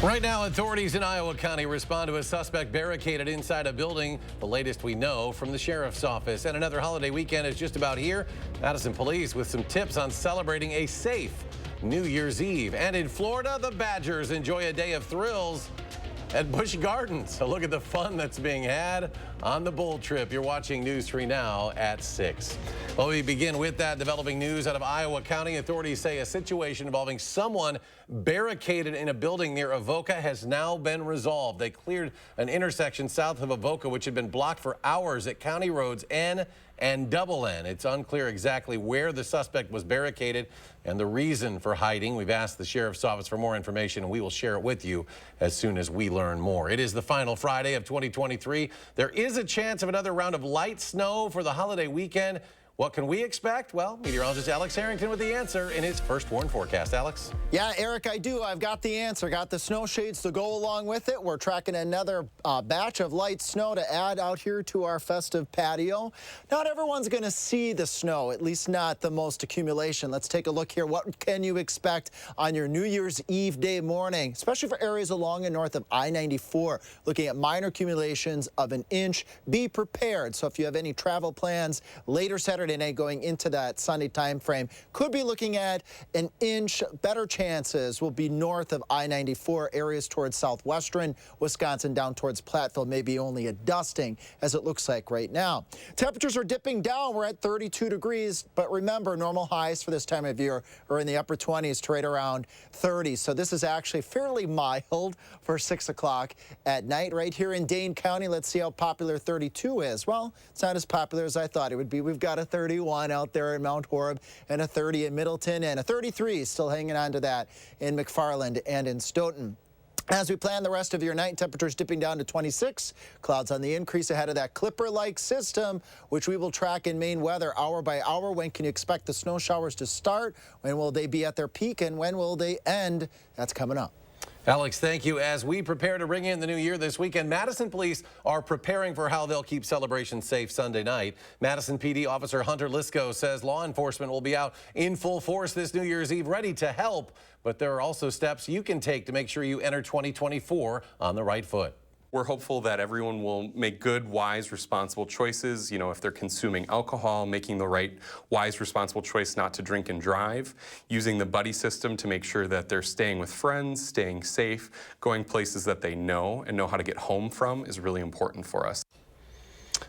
Right now, authorities in Iowa County respond to a suspect barricaded inside a building. The latest we know from the sheriff's office. And another holiday weekend is just about here. Madison police with some tips on celebrating a safe New Year's Eve. And in Florida, the Badgers enjoy a day of thrills at Busch Gardens. A look at the fun that's being had on the Bull Trip. You're watching News 3 Now at 6. Well, we begin with that developing news out of Iowa County. Authorities say a situation involving someone barricaded in a building near Avoca has now been resolved. They cleared an intersection south of Avoca, which had been blocked for hours at County Roads N and N. It's unclear exactly where the suspect was barricaded and the reason for hiding. We've asked the sheriff's office for more information, and we will share it with you as soon as we learn more. It is the final Friday of 2023. There is a chance of another round of light snow for the holiday weekend. What can we expect? Well, meteorologist Alex Harrington with the answer in his First Warn forecast. Alex? Yeah, Eric, I do. I've got the answer. Got the snow shades to go along with it. We're tracking another batch of light snow to add out here to our festive patio. Not everyone's going to see the snow, at least not the most accumulation. Let's take a look here. What can you expect on your New Year's Eve day morning, especially for areas along and north of I-94? Looking at minor accumulations of an inch. Be prepared. So if you have any travel plans later Saturday night going into that Sunday time frame, could be looking at an inch. Better chances will be north of I-94, areas towards southwestern Wisconsin down towards Platteville, maybe only a dusting as it looks like right now. Temperatures are dipping down. We're at 32 degrees, but remember, normal highs for this time of year are in the upper 20s to right around 30. So this is actually fairly mild for 6 o'clock at night right here in Dane County. Let's see how popular 32 is. Well, it's not as popular as I thought it would be. We've got a 31 out there in Mount Horeb and a 30 in Middleton and a 33 still hanging on to that in McFarland and in Stoughton. As we plan the rest of your night, temperatures dipping down to 26. Clouds on the increase ahead of that Clipper-like system, which we will track in Maine weather hour by hour. When can you expect the snow showers to start? When will they be at their peak? And when will they end? That's coming up. Alex, thank you. As we prepare to ring in the new year this weekend, Madison police are preparing for how they'll keep celebrations safe Sunday night. Madison PD Officer Hunter Lisco says law enforcement will be out in full force this New Year's Eve, ready to help. But there are also steps you can take to make sure you enter 2024 on the right foot. We're hopeful that everyone will make good, wise, responsible choices. You know, if they're consuming alcohol, making the right, wise, responsible choice not to drink and drive, using the buddy system to make sure that they're staying with friends, staying safe, going places that they know and know how to get home from is really important for us.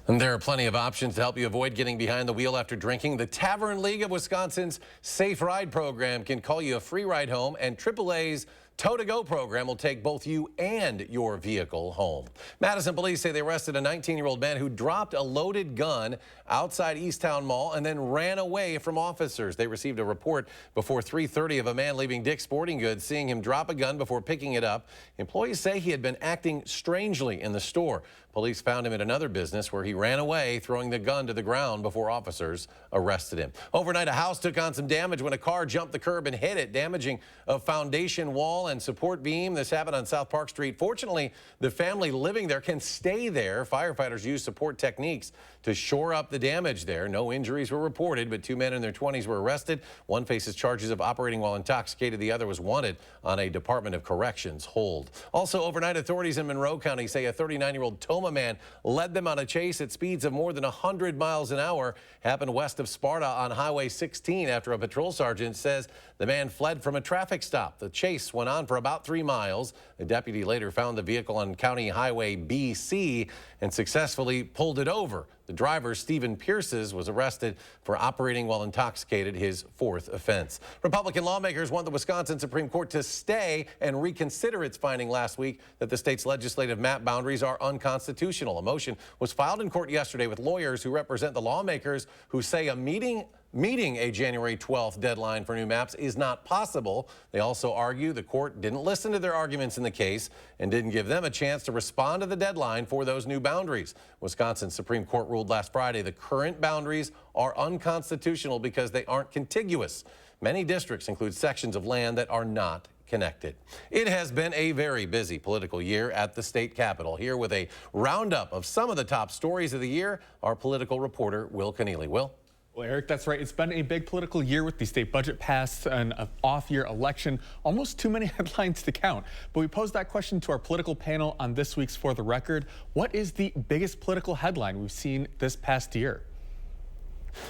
And there are plenty of options to help you avoid getting behind the wheel after drinking. The Tavern League of Wisconsin's Safe Ride program can call you a free ride home, and AAA's Tow-to-Go program will take both you and your vehicle home. Madison police say they arrested a 19-year-old man who dropped a loaded gun outside Easttown Mall and then ran away from officers. They received a report before 3:30 of a man leaving Dick's Sporting Goods, seeing him drop a gun before picking it up. Employees say he had been acting strangely in the store. Police found him at another business where he ran away, throwing the gun to the ground before officers arrested him. Overnight, a house took on some damage when a car jumped the curb and hit it, damaging a foundation wall and support beam. This happened on South Park Street. Fortunately, the family living there can stay there. Firefighters use support techniques to shore up the damage there. No injuries were reported, but 2 men in their 20s were arrested. One faces charges of operating while intoxicated. The other was wanted on a Department of Corrections hold. Also overnight, authorities in Monroe County say a 39-year-old Toma man led them on a chase at speeds of more than 100 miles an hour. Happened west of Sparta on Highway 16 after a patrol sergeant says the man fled from a traffic stop. The chase went on for about 3 miles. The deputy later found the vehicle on County Highway BC and successfully pulled it over. The driver, Stephen Pierces, was arrested for operating while intoxicated, his 4th offense. Republican lawmakers want the Wisconsin Supreme Court to stay and reconsider its finding last week that the state's legislative map boundaries are unconstitutional. A motion was filed in court yesterday with lawyers who represent the lawmakers who say a meeting a January 12th deadline for new maps is not possible. They also argue the court didn't listen to their arguments in the case and didn't give them a chance to respond to the deadline for those new boundaries. Wisconsin Supreme Court ruled last Friday the current boundaries are unconstitutional because they aren't contiguous. Many districts include sections of land that are not connected. It has been a very busy political year at the state capitol. Here with a roundup of some of the top stories of the year, our political reporter, Will Keneally. Will? Well, Eric, that's right. It's been a big political year with the state budget passed, an off-year election, almost too many headlines to count. But we posed that question to our political panel on this week's For the Record. What is the biggest political headline we've seen this past year?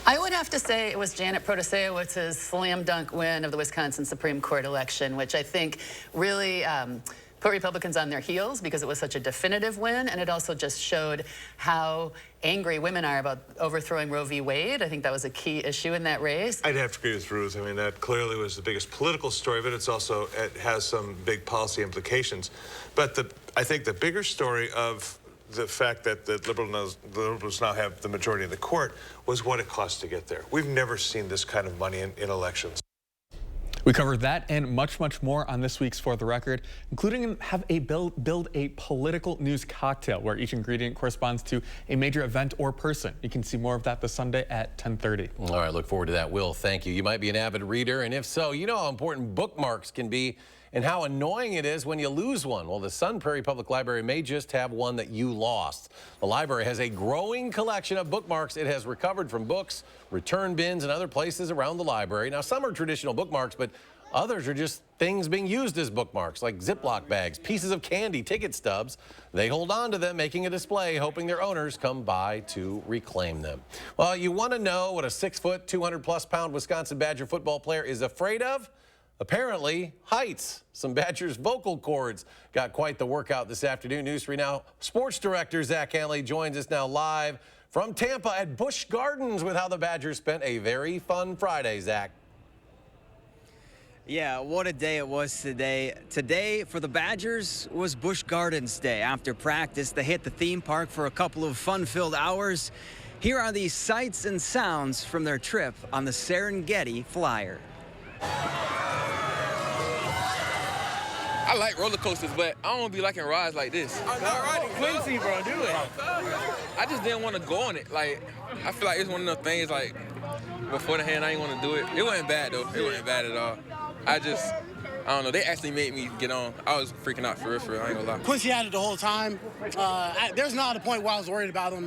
I would have to say it was Janet Protasewicz's slam dunk win of the Wisconsin Supreme Court election, which I think really put Republicans on their heels because it was such a definitive win, and it also just showed how angry women are about overthrowing Roe v. Wade. I think that was a key issue in that race. I'd have to agree with Ruth. I mean, that clearly was the biggest political story, but it has some big policy implications. But I think the bigger story of the fact that the Liberals now have the majority of the court was what it cost to get there. We've never seen this kind of money in elections. We covered that and much, much more on this week's For the Record, including build a political news cocktail where each ingredient corresponds to a major event or person. You can see more of that this Sunday at 10:30. All right, look forward to that, Will. Thank you. You might be an avid reader, and if so, you know how important bookmarks can be and how annoying it is when you lose one. Well, the Sun Prairie Public Library may just have one that you lost. The library has a growing collection of bookmarks it has recovered from books, return bins, and other places around the library. Now, some are traditional bookmarks, but others are just things being used as bookmarks, like Ziploc bags, pieces of candy, ticket stubs. They hold on to them, making a display, hoping their owners come by to reclaim them. Well, you want to know what a 6-foot, 200-plus pound Wisconsin Badger football player is afraid of? Apparently, heights. Some Badgers vocal cords got quite the workout this afternoon. News 3 Now sports director Zach Hanley joins us now live from Tampa at Busch Gardens with how the Badgers spent a very fun Friday, Zach. Yeah, what a day it was today. Today for the Badgers was Busch Gardens Day. After practice, they hit the theme park for a couple of fun-filled hours. Here are the sights and sounds from their trip on the Serengeti Flyer. I like roller coasters, but I don't be liking rides like this. I'm not riding Quincy, bro. Do it. I just didn't want to go on it. Like, I feel like it's one of those things, like, beforehand, I didn't want to do it. It wasn't bad, though. It wasn't bad at all. I don't know. They actually made me get on. I was freaking out for real. I ain't gonna lie. Quincy had it the whole time. There's not a point where I was worried about him.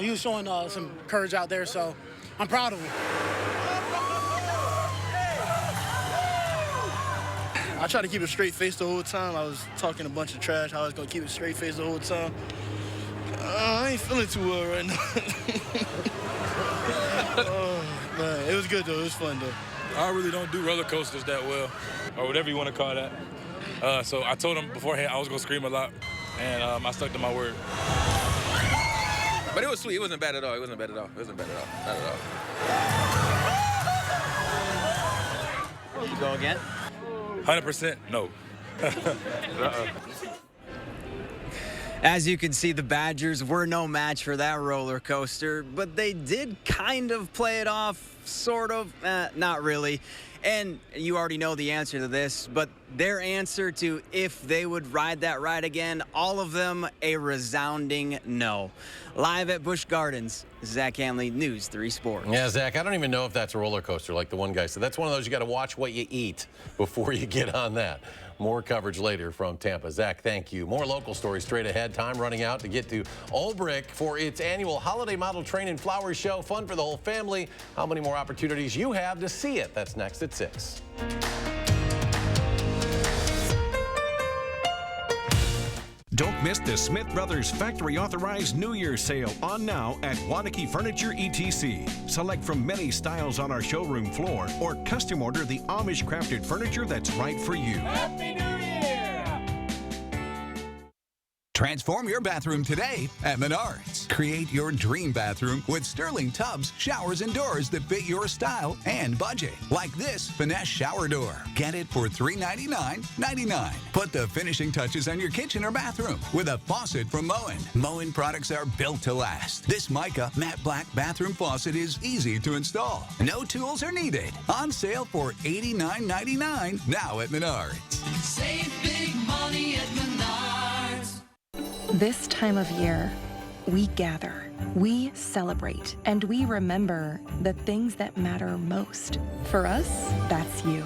He was showing some courage out there, so I'm proud of him. I tried to keep a straight face the whole time. I was talking a bunch of trash. I was going to keep a straight face the whole time. I ain't feeling too well right now. Oh, man. It was good, though. It was fun, though. I really don't do roller coasters that well, or whatever you want to call that. So I told him beforehand I was going to scream a lot, and I stuck to my word. But it was sweet. It wasn't bad at all. It wasn't bad at all. It wasn't bad at all. Not at all. You go again? 100% no. As you can see, the Badgers were no match for that roller coaster, but they did kind of play it off, sort of, not really. And you already know the answer to this, but their answer to if they would ride that ride again, all of them a resounding no. Live at Busch Gardens, Zach Hanley, News 3 Sports. Yeah, Zach, I don't even know if that's a roller coaster like the one guy said. That's one of those you got to watch what you eat before you get on that. More coverage later from Tampa. Zach, thank you. More local stories straight ahead. Time running out to get to Olbrich for its annual Holiday Model Train and Flower Show. Fun for the whole family. How many more opportunities you have to see it? That's next at 6. Don't miss the Smith Brothers Factory Authorized New Year's Sale on now at Waunakee Furniture ETC. Select from many styles on our showroom floor or custom order the Amish crafted furniture that's right for you. Happy New Year! Transform your bathroom today at Menards. Create your dream bathroom with Sterling tubs, showers, and doors that fit your style and budget. Like this finesse shower door. Get it for $399.99. Put the finishing touches on your kitchen or bathroom with a faucet from Moen. Moen products are built to last. This mica matte black bathroom faucet is easy to install. No tools are needed. On sale for $89.99 now at Menards. Save big money at Menards. This time of year, we gather, we celebrate, and we remember the things that matter most. For us, that's you.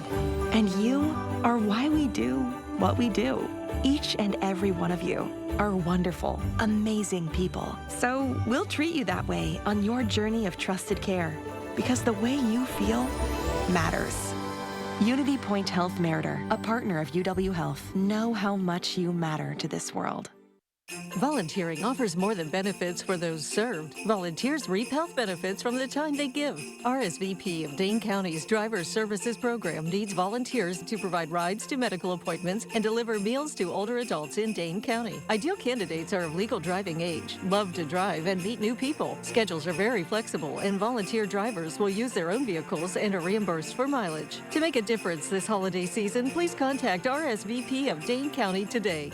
And you are why we do what we do. Each and every one of you are wonderful, amazing people. So we'll treat you that way on your journey of trusted care, because the way you feel matters. Unity Point Health Meritor, a partner of UW Health, know how much you matter to this world. Volunteering offers more than benefits for those served. Volunteers reap health benefits from the time they give. RSVP of Dane County's Driver Services Program needs volunteers to provide rides to medical appointments and deliver meals to older adults in Dane County. Ideal candidates are of legal driving age, love to drive, and meet new people. Schedules are very flexible, and volunteer drivers will use their own vehicles and are reimbursed for mileage. To make a difference this holiday season, please contact RSVP of Dane County today.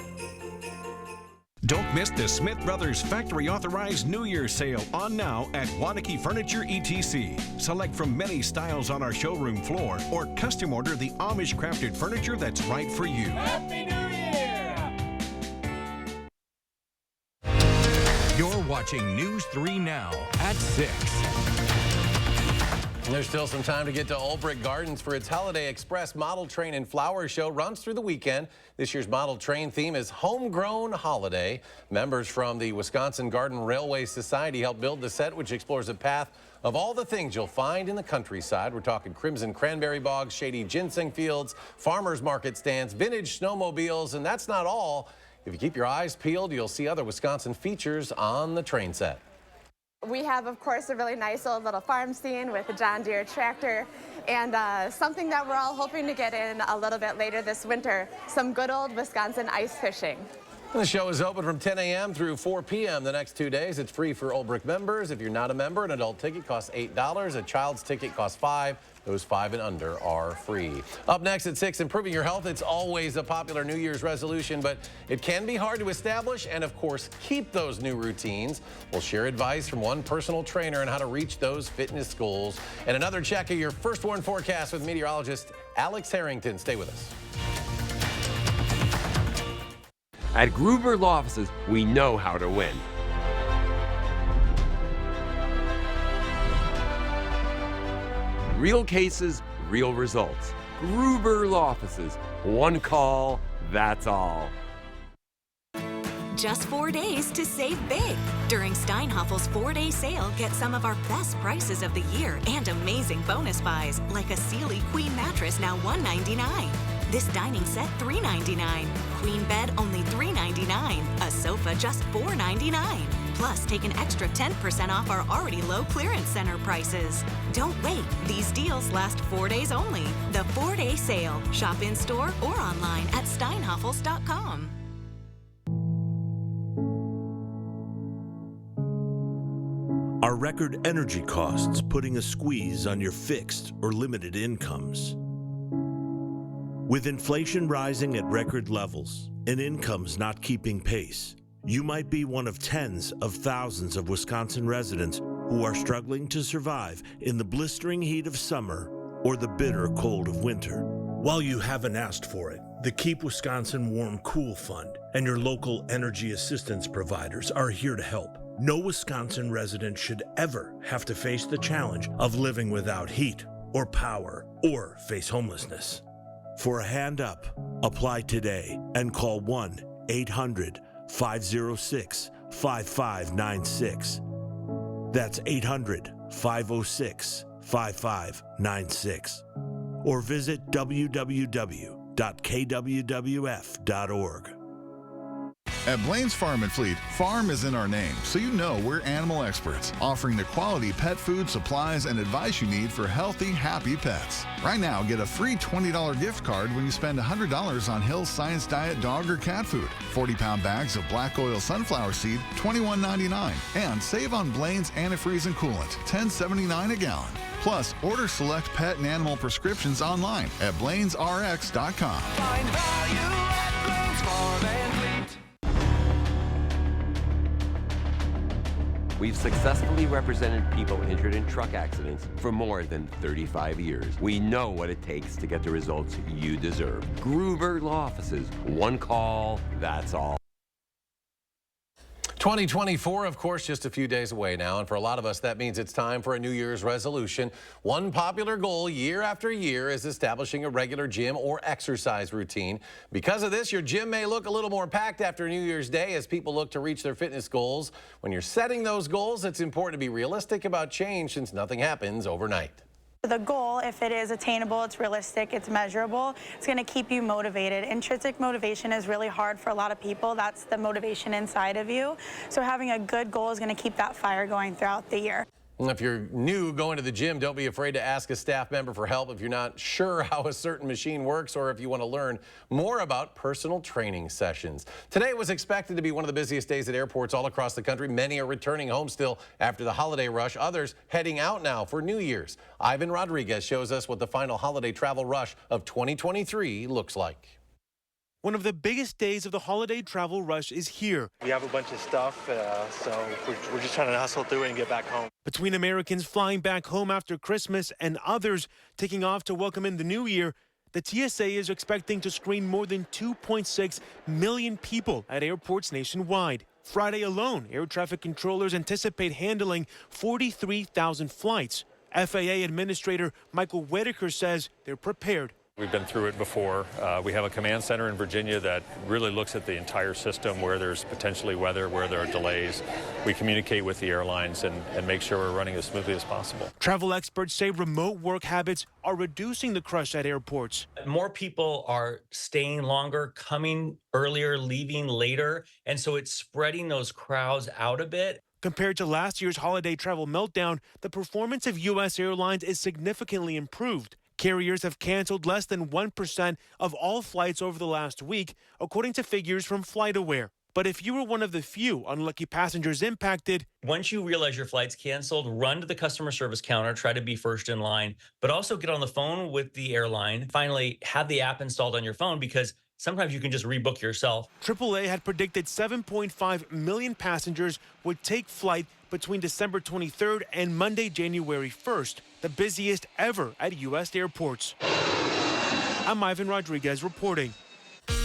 Don't miss the Smith Brothers Factory Authorized New Year's Sale on now at Wanakee Furniture ETC. Select from many styles on our showroom floor or custom order the Amish crafted furniture that's right for you. Happy New Year! You're watching News 3 Now at 6. There's still some time to get to Old Brick Gardens for its Holiday Express Model Train and Flower Show. Runs through the weekend. This year's model train theme is Homegrown Holiday. Members from the Wisconsin Garden Railway Society helped build the set, which explores a path of all the things you'll find in the countryside. We're talking crimson cranberry bogs, shady ginseng fields, farmers market stands, vintage snowmobiles, and that's not all. If you keep your eyes peeled, you'll see other Wisconsin features on the train set. We have, of course, a really nice old little farm scene with a John Deere tractor, and something that we're all hoping to get in a little bit later this winter, some good old Wisconsin ice fishing. The show is open from 10 a.m. through 4 p.m. the next 2 days. It's free for Old Brick members. If you're not a member, an adult ticket costs $8. A child's ticket costs $5. Those 5 and under are free. Up next at 6, improving your health. It's always a popular New Year's resolution, but it can be hard to establish and, of course, keep those new routines. We'll share advice from one personal trainer on how to reach those fitness goals. And another check of your first warn forecast with meteorologist Alex Harrington. Stay with us. At Gruber Law Offices, we know how to win. Real cases, real results. Gruber Law Offices. One call, that's all. Just 4 days to save big. During Steinhoffel's 4-day sale, get some of our best prices of the year and amazing bonus buys, like a Sealy Queen mattress now $199. This dining set $399. Queen bed only $399. A sofa just $499. Plus, take an extra 10% off our already low clearance center prices. Don't wait. These deals last 4 days only. The 4-day sale. Shop in store or online at steinhoffels.com. Are record energy costs putting a squeeze on your fixed or limited incomes? With inflation rising at record levels and incomes not keeping pace, you might be one of tens of thousands of Wisconsin residents who are struggling to survive in the blistering heat of summer or the bitter cold of winter. While you haven't asked for it, the Keep Wisconsin Warm Cool Fund and your local energy assistance providers are here to help. No Wisconsin resident should ever have to face the challenge of living without heat or power or face homelessness. For a hand up, apply today and call 1-800-506-5596. That's 800-506-5596. Or visit www.kwwf.org. At Blaine's Farm and Fleet, farm is in our name, so you know we're animal experts, offering the quality pet food, supplies, and advice you need for healthy, happy pets. Right now, get a free $20 gift card when you spend $100 on Hill's Science Diet dog or cat food. 40-pound bags of black oil sunflower seed, $21.99. And save on Blaine's antifreeze and coolant, $10.79 a gallon. Plus, order select pet and animal prescriptions online at blainesrx.com. Find value at Blaine's Farm and Fleet. We've successfully represented people injured in truck accidents for more than 35 years. We know what it takes to get the results you deserve. Gruber Law Offices. One call, that's all. 2024, of course, just a few days away now, and for a lot of us, that means it's time for a New Year's resolution. One popular goal year after year is establishing a regular gym or exercise routine. Because of this, your gym may look a little more packed after New Year's Day as people look to reach their fitness goals. When you're setting those goals, it's important to be realistic about change since nothing happens overnight. The goal, if it is attainable, it's realistic, it's measurable, it's going to keep you motivated. Intrinsic motivation is really hard for a lot of people. That's the motivation inside of you. So having a good goal is going to keep that fire going throughout the year. If you're new going to the gym, don't be afraid to ask a staff member for help if you're not sure how a certain machine works or if you want to learn more about personal training sessions. Today was expected to be one of the busiest days at airports all across the country. Many are returning home still after the holiday rush, others heading out now for New Year's. Ivan Rodriguez shows us what the final holiday travel rush of 2023 looks like. One of the biggest days of the holiday travel rush is here. We have a bunch of stuff, so we're just trying to hustle through it and get back home. Between Americans flying back home after Christmas and others taking off to welcome in the new year, the TSA is expecting to screen more than 2.6 million people at airports nationwide. Friday alone, air traffic controllers anticipate handling 43,000 flights. FAA Administrator Michael Whitaker says they're prepared. We've been through it before. We have a command center in Virginia that really looks at the entire system, where there's potentially weather, where there are delays. We communicate with the airlines and make sure we're running as smoothly as possible. Travel experts say remote work habits are reducing the crush at airports. More people are staying longer, coming earlier, leaving later, and so it's spreading those crowds out a bit. Compared to last year's holiday travel meltdown, the performance of U.S. airlines is significantly improved. Carriers have canceled less than 1% of all flights over the last week, according to figures from FlightAware. But if you were one of the few unlucky passengers impacted, once you realize your flight's canceled, run to the customer service counter, try to be first in line, but also get on the phone with the airline. Finally, have the app installed on your phone, because sometimes you can just rebook yourself. AAA had predicted 7.5 million passengers would take flight between December 23rd and Monday, January 1st, the busiest ever at U.S. airports. I'm Ivan Rodriguez reporting.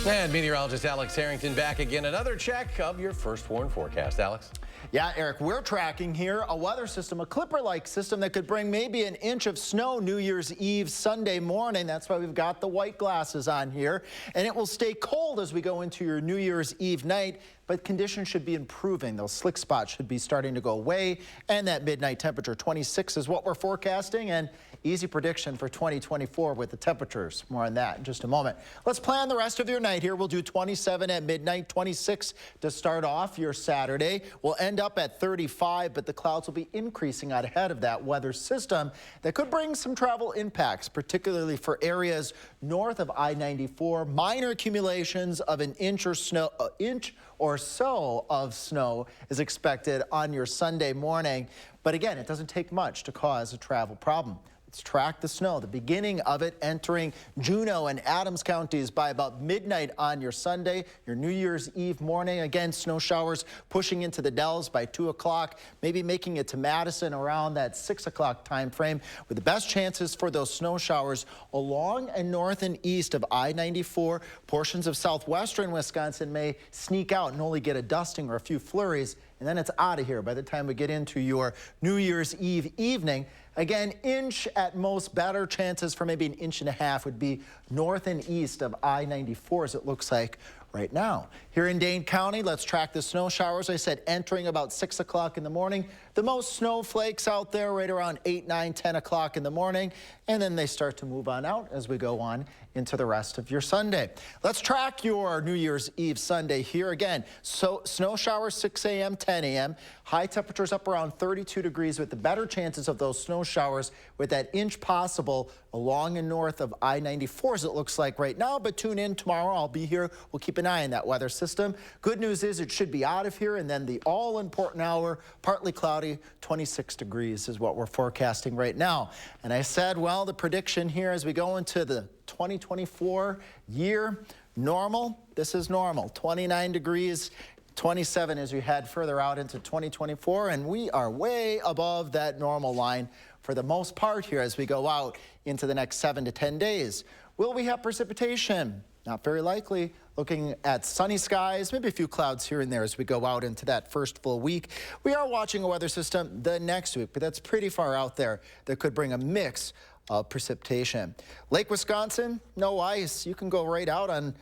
And meteorologist Alex Harrington back again. Another check of your first warn forecast. Alex? Yeah, Eric, we're tracking here a weather system, a Clipper-like system that could bring maybe an inch of snow New Year's Eve, Sunday morning. That's why we've got the white glasses on here. And it will stay cold as we go into your New Year's Eve night, but conditions should be improving. Those slick spots should be starting to go away, and that midnight temperature, 26, is what we're forecasting, and easy prediction for 2024 with the temperatures. More on that in just a moment. Let's plan the rest of your night here. We'll do 27 at midnight, 26 to start off your Saturday. We'll end up at 35, but the clouds will be increasing out ahead of that weather system that could bring some travel impacts, particularly for areas north of I-94. Minor accumulations of an inch or so of snow is expected on your Sunday morning. But again, it doesn't take much to cause a travel problem. Let's track the snow. The beginning of it entering Juneau and Adams counties by about midnight on your Sunday, your New Year's Eve morning. Again, snow showers pushing into the Dells by 2 o'clock, maybe making it to Madison around that 6 o'clock time frame, with the best chances for those snow showers along and north and east of I-94. Portions of southwestern Wisconsin may sneak out and only get a dusting or a few flurries, and then it's out of here by the time we get into your New Year's Eve evening. Again, inch at most. Better chances for maybe an inch and a half would be north and east of I-94, as it looks like right now. Here in Dane County, let's track the snow showers. I said entering about 6 o'clock in the morning. The most snowflakes out there right around 8, 9, 10 o'clock in the morning. And then they start to move on out as we go on into the rest of your Sunday. Let's track your New Year's Eve Sunday here again. So snow showers 6 a.m., 10 a.m. High temperatures up around 32 degrees with the better chances of those snow showers with that inch possible along and north of I-94 as it looks like right now. But tune in tomorrow. I'll be here. We'll keep an eye on that weather system. Good news is it should be out of here. And then the all-important hour, partly cloudy, 26 degrees is what we're forecasting right now. And I said, well, the prediction here as we go into the 2024 year, normal. This is normal. 29 degrees. 27 as we head further out into 2024, and we are way above that normal line for the most part here as we go out into the next 7 to 10 days. Will we have precipitation? not very likely. Looking at sunny skies, maybe a few clouds here and there as we go out into that first full week. We are watching a weather system the next week, but that's pretty far out there. That could bring a mix of precipitation. Lake Wisconsin, no ice. You can go right out on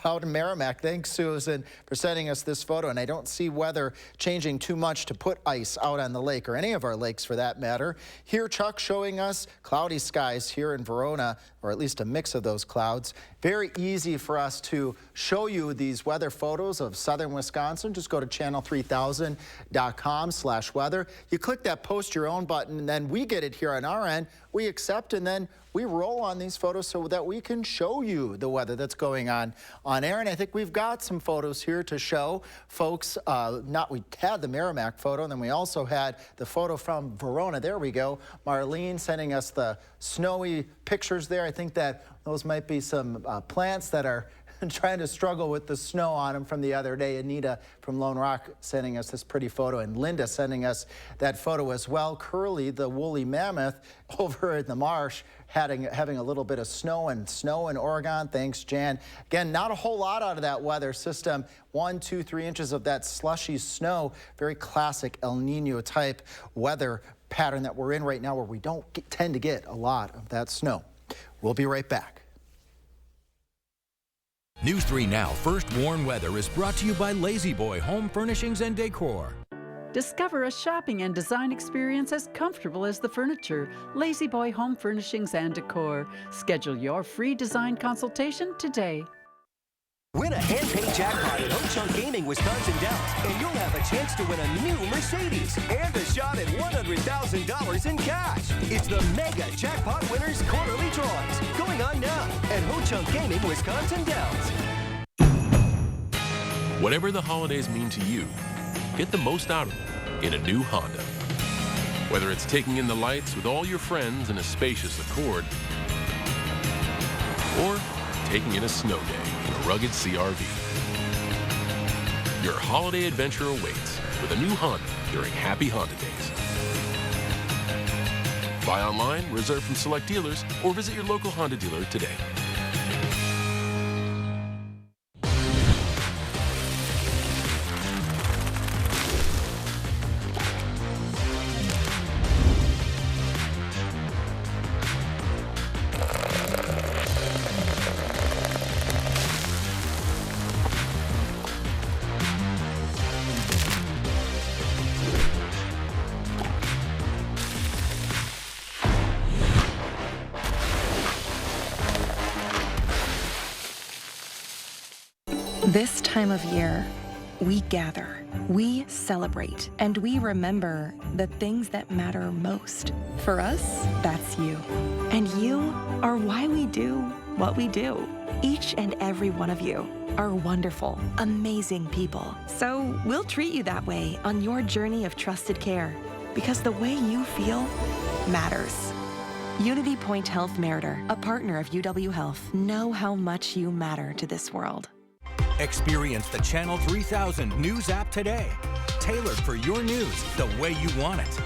out in Merrimack. Thanks, Susan, for sending us this photo. And I don't see weather changing too much to put ice out on the lake, or any of our lakes for that matter. Here, Chuck showing us cloudy skies here in Verona, or at least a mix of those clouds. Very easy for us to show you these weather photos of southern Wisconsin. Just go to channel3000.com/weather. You click that post your own button, and then we get it here on our end. We accept, and then we roll on these photos so that we can show you the weather that's going on air. And I think we've got some photos here to show folks. We had the Merrimack photo, and then we also had the photo from Verona. There we go. Marlene sending us the snowy pictures there. I think that those might be some plants that are trying to struggle with the snow on them from the other day. Anita from Lone Rock sending us this pretty photo, and Linda sending us that photo as well. Curly, the woolly mammoth over in the marsh, having a little bit of snow in Oregon. Thanks, Jan. Again, not a whole lot out of that weather system. 1, 2, 3 inches of that slushy snow. Very classic El Nino type weather pattern that we're in right now, where we don't tend to get a lot of that snow. We'll be right back. News 3 Now First Warn Weather is brought to you by Lazy Boy Home Furnishings and Decor. Discover a shopping and design experience as comfortable as the furniture. Lazy Boy Home Furnishings and Decor. Schedule your free design consultation today. Win a hand-paid jackpot at Ho Chunk Gaming Wisconsin Dells, and you'll have a chance to win a new Mercedes and a shot at $100,000 in cash. It's the Mega Jackpot Winners Quarterly Drawings, going on now at Ho Chunk Gaming Wisconsin Dells. Whatever the holidays mean to you, get the most out of them in a new Honda. Whether it's taking in the lights with all your friends in a spacious Accord, or taking in a snow day in a rugged CRV. Your holiday adventure awaits with a new Honda during Happy Honda Days. Buy online, reserve from select dealers, or visit your local Honda dealer today. This time of year, we gather, we celebrate, and we remember the things that matter most. For us, that's you. And you are why we do what we do. Each and every one of you are wonderful, amazing people. So we'll treat you that way on your journey of trusted care, because the way you feel matters. Unity Point Health Meriter, a partner of UW Health, know how much you matter to this world. Experience the Channel 3000 News app today. Tailored for your news the way you want it.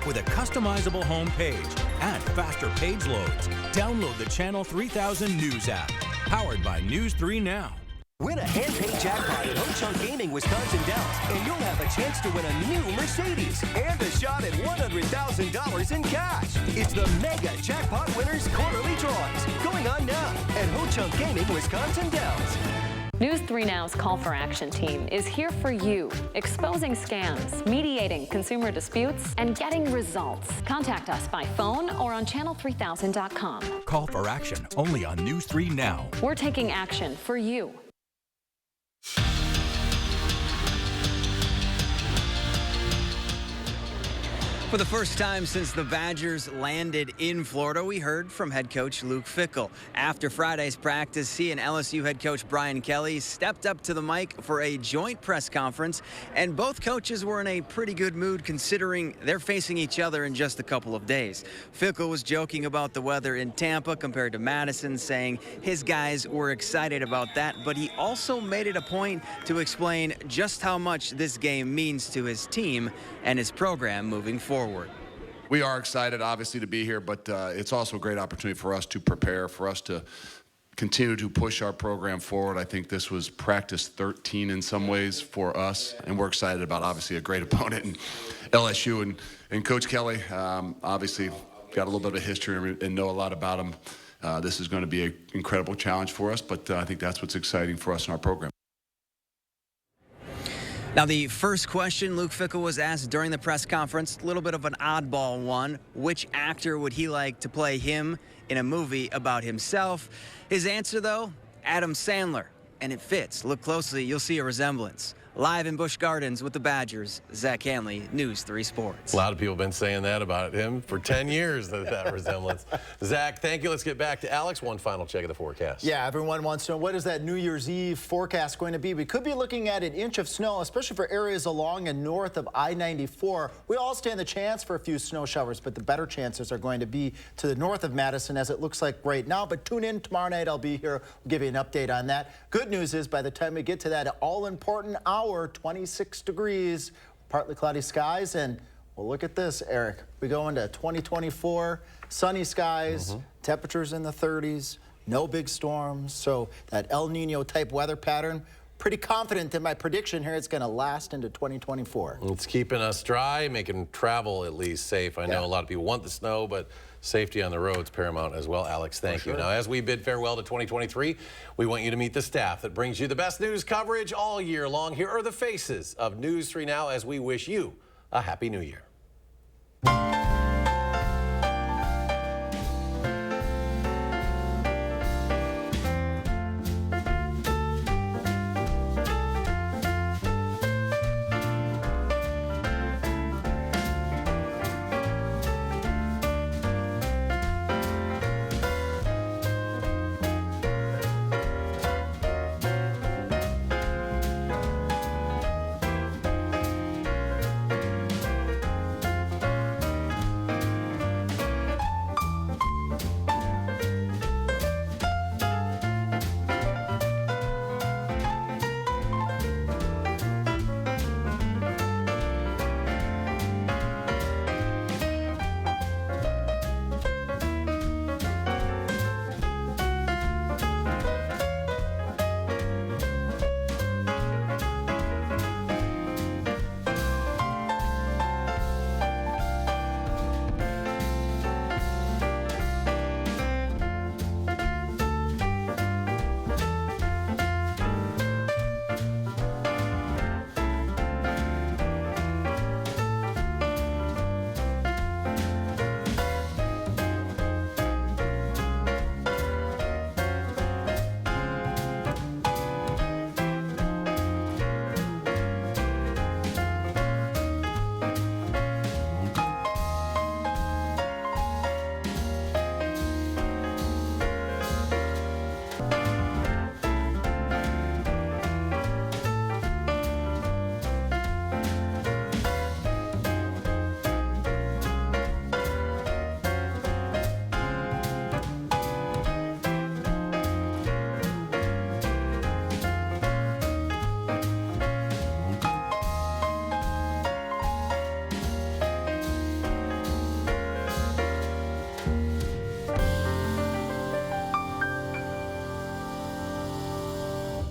With a customizable home page and faster page loads, download the Channel 3000 News app. Powered by News 3 Now. Win a hand-paid jackpot at Ho Chunk Gaming Wisconsin Dells, and you'll have a chance to win a new Mercedes and a shot at $100,000 in cash. It's the Mega Jackpot Winners Quarterly Drawings, going on now at Ho Chunk Gaming Wisconsin Dells. News 3 Now's Call for Action team is here for you, exposing scams, mediating consumer disputes, and getting results. Contact us by phone or on channel3000.com. Call for action only on News 3 Now. We're taking action for you. For the first time since the Badgers landed in Florida, we heard from head coach Luke Fickell. After Friday's practice, he and LSU head coach Brian Kelly stepped up to the mic for a joint press conference, and both coaches were in a pretty good mood considering they're facing each other in just a couple of days. Fickell was joking about the weather in Tampa compared to Madison, saying his guys were excited about that, but he also made it a point to explain just how much this game means to his team and his program moving forward. We are excited, obviously, to be here, but it's also a great opportunity for us to prepare, for us to continue to push our program forward. I think this was practice 13 in some ways for us, and we're excited about obviously a great opponent in LSU and Coach Kelly. Obviously got a little bit of a history and know a lot about him. This is going to be an incredible challenge for us, but I think that's what's exciting for us in our program. Now, the first question Luke Fickell was asked during the press conference, a little bit of an oddball one. Which actor would he like to play him in a movie about himself? His answer, though, Adam Sandler. And it fits. Look closely, you'll see a resemblance. Live in Busch Gardens with the Badgers, Zach Hanley, News 3 Sports. A lot of people have been saying that about him for 10 years, that resemblance. Zach, thank you. Let's get back to Alex. One final check of the forecast. Yeah, everyone wants to know, what is that New Year's Eve forecast going to be? We could be looking at an inch of snow, especially for areas along and north of I-94. We all stand the chance for a few snow showers, but the better chances are going to be to the north of Madison, as it looks like right now. But tune in tomorrow night. I'll be here. We'll give you an update on that. Good news is, by the time we get to that all-important hour, 26 degrees, partly cloudy skies, and well, look at this, Eric. We go into 2024, sunny skies, temperatures in the 30s, no big storms, so that El Nino type weather pattern. Pretty confident in my prediction here. It's going to last into 2024. It's keeping us dry, making travel at least safe. I know a lot of people want the snow, but safety on the roads paramount as well. Alex, thank you. Now, as we bid farewell to 2023, we want you to meet the staff that brings you the best news coverage all year long. Here are the faces of News 3 Now as we wish you a Happy New Year.